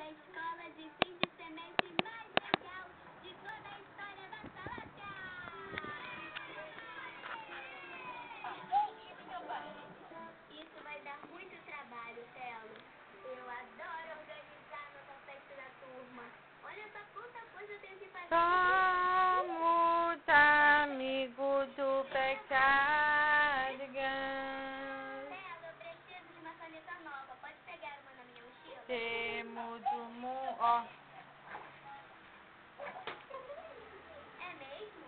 a escola de fim de semestre mais legal de toda a história da Salácia! Isso vai dar muito trabalho, Telo. Eu adoro organizar nossa festa da turma. Olha só quanta coisa eu tenho que fazer. Somos amigos do pecado. Telo, eu preciso de uma caneta nova. Pode pegar uma na minha mochila? Temos o mundo, ó. É mesmo?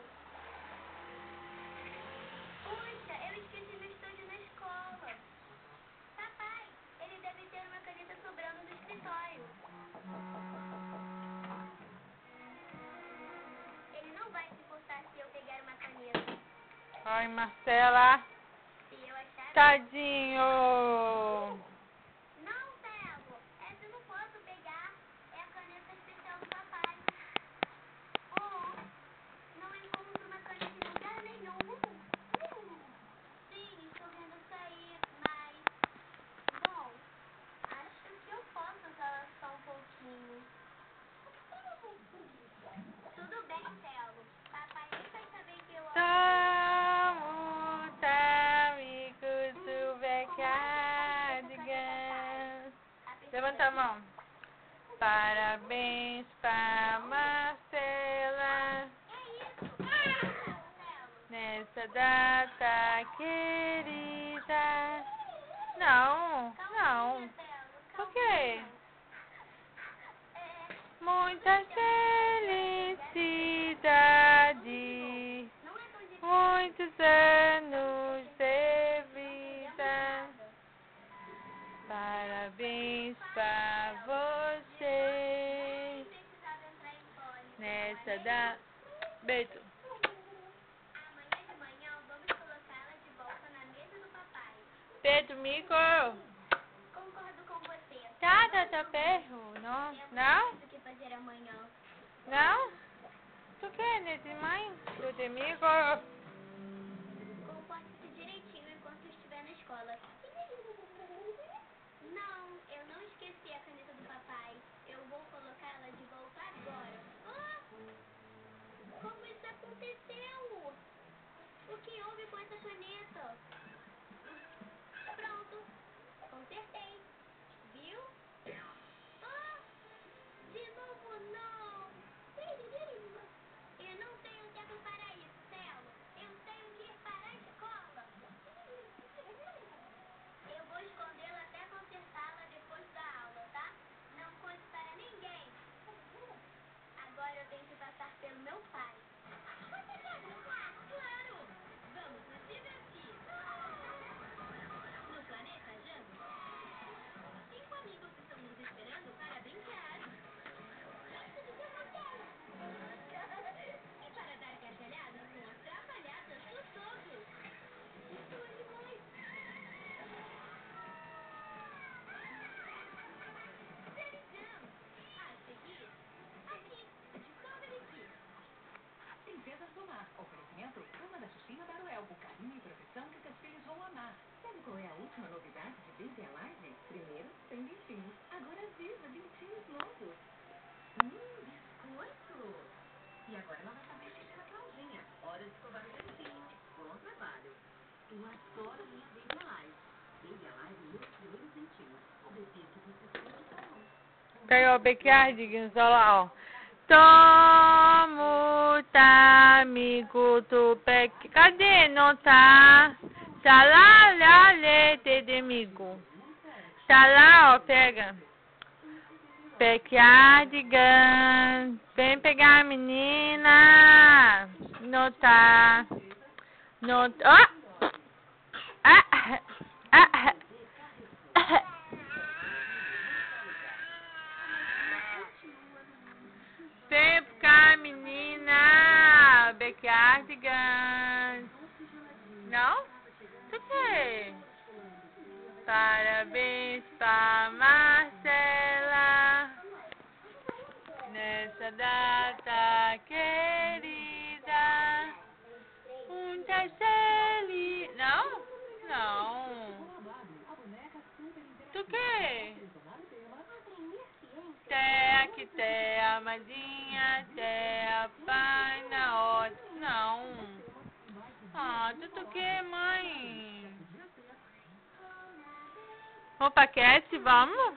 Puxa, eu esqueci meu estojo na escola. Papai, ele deve ter uma caneta sobrando no escritório. Ele não vai se importar se eu pegar uma caneta. Ai, Marcela. Se eu achar... Tadinho. Não, Telo, essa eu não posso pegar. É a caneta especial do papai. Oh, não encontro uma caneta em lugar nenhum. Sim, estou vendo sair, mas... Bom, acho que eu posso usá-la só um pouquinho. Tudo bem, Telo. Papai nem vai saber que eu... Somos amigos do pecado. Levanta a mão. Parabéns pra Marcela nessa data querida. Não. Por quê? Muita felicidade, muitos anos de vida. Parabéns pra você nessa data. Beijo. Amanhã de manhã vamos colocá-la de volta na mesa do papai. Beijo, amigo. Concordo com você. Tá perro. Não? Temos o que fazer amanhã. Não? Tu quer, né, de mãe? Do amigo? Comporte-se direitinho enquanto estiver na escola. Não, eu não esqueci a caneta do papai. Eu vou colocá-la de volta agora. Ah! Como isso aconteceu? O que houve com essa caneta? Pronto. Consertei. Viu? Ah! De novo não. Eu não tenho tempo para isso, Telo. Eu tenho que ir para a escola. Eu vou escondê-la até consertá-la depois da aula, tá? Não conte para ninguém. Agora eu tenho que passar pelo meu pai. Você quer brincar? Claro! Vamos nos divertir. No planeta Jambo, 5 amigos estão nos esperando para brincar. E para dar gargalhadas com as trapalhadas dos outros. Isso é demais. Série Jam. A seguir, aqui, Discovery Kids. Princesas do Mar. Oferecimento, Cama da Xuxinha Baruel. O carinho e proteção que seus filhos vão amar. Sabe qual é a última novidade de Disney Alive? Primeiro, tem dentinhos. Agora viva dentinhos novos. Biscoito. E agora ela vai fazer xixi na fraldinha. Hora de escovar o dentinho. Bom trabalho. Eu adoro minha Baby Alive. Baby Alive, meus primeiros dentinhos. O bebê que você sempre falou. Pega o Backyardigans, olha lá, ó. Somos amigos do pecado. Cadê? Não tá. Tá lá, de amigo. Tá lá, ó, pega. Backyardigans. Vem pegar a menina. Não tá. Não. Ó! Vem cá, menina. Backyardigans. Não? Por quê? Parabéns pra Marcela nessa data querida. Muitas feliz. Não? Tu quê? que terra amadinha, terra pai na hora. Não. Ah, tudo que, mãe? Vamos pra Cassie, vamos?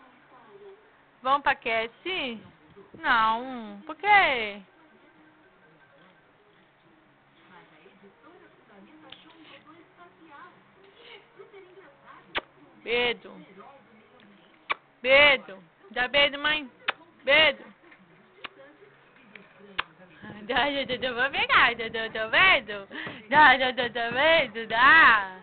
Vamos pra Cassie? Não, por quê? Bedo. Bedo. Dá bedo, mãe. Bedo. Dá, vou pegar. Dá bedo. Dá bedo, dá.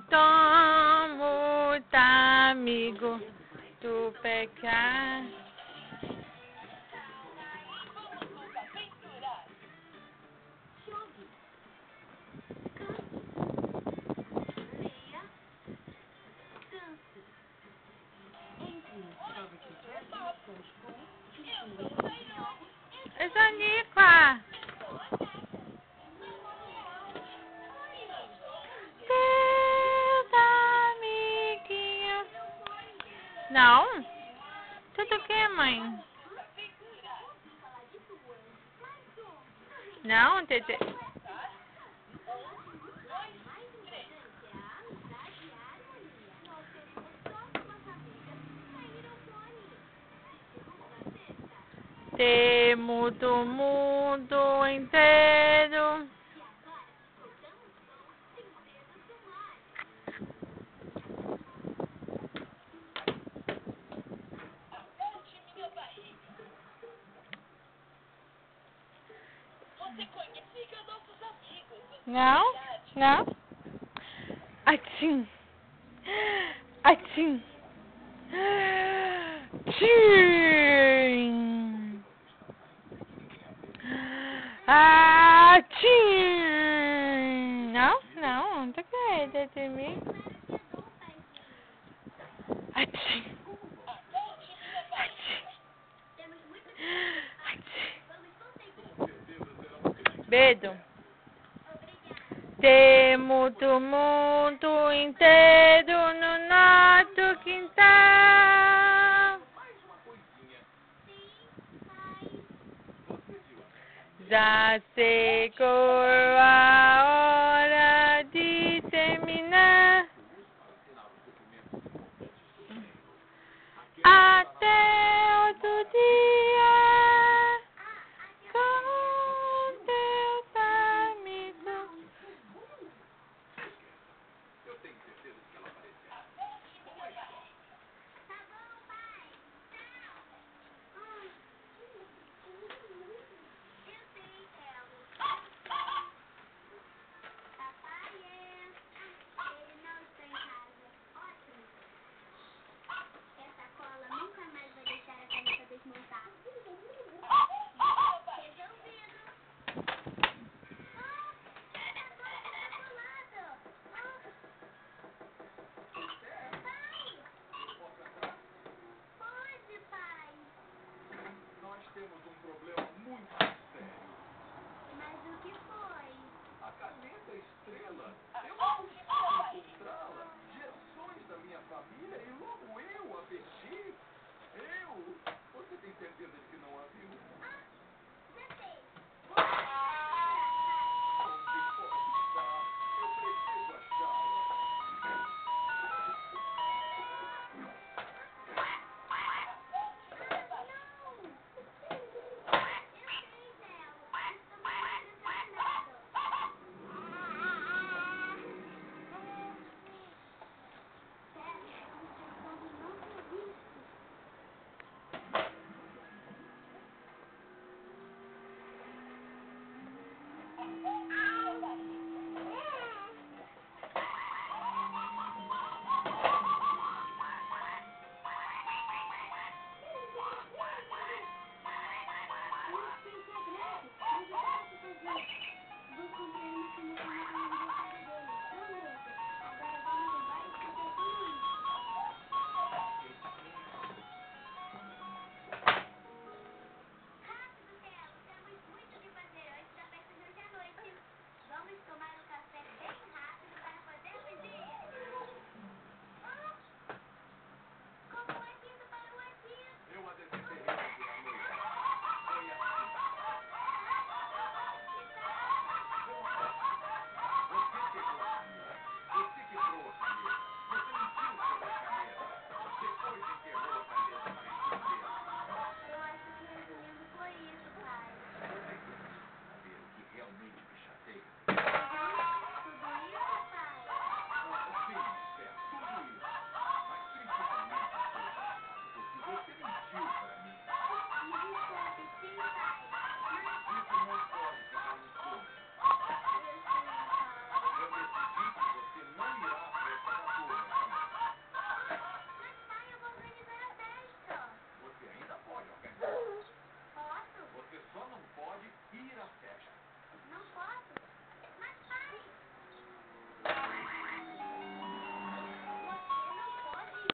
Tomo, tá, amigo, tu pecar. É Zanica. Amiguinha. Não? Tudo o que, mãe? Não, Tete. Temo do mundo inteiro. Não? Não? Atim. Atim. Tchim. Atim. Não? Não. Tá querendo de mim? Atim. Bedo. Temo do mundo inteiro no nosso quintal. Já chegou a hora de terminar. Até outro dia. Com teus amigos.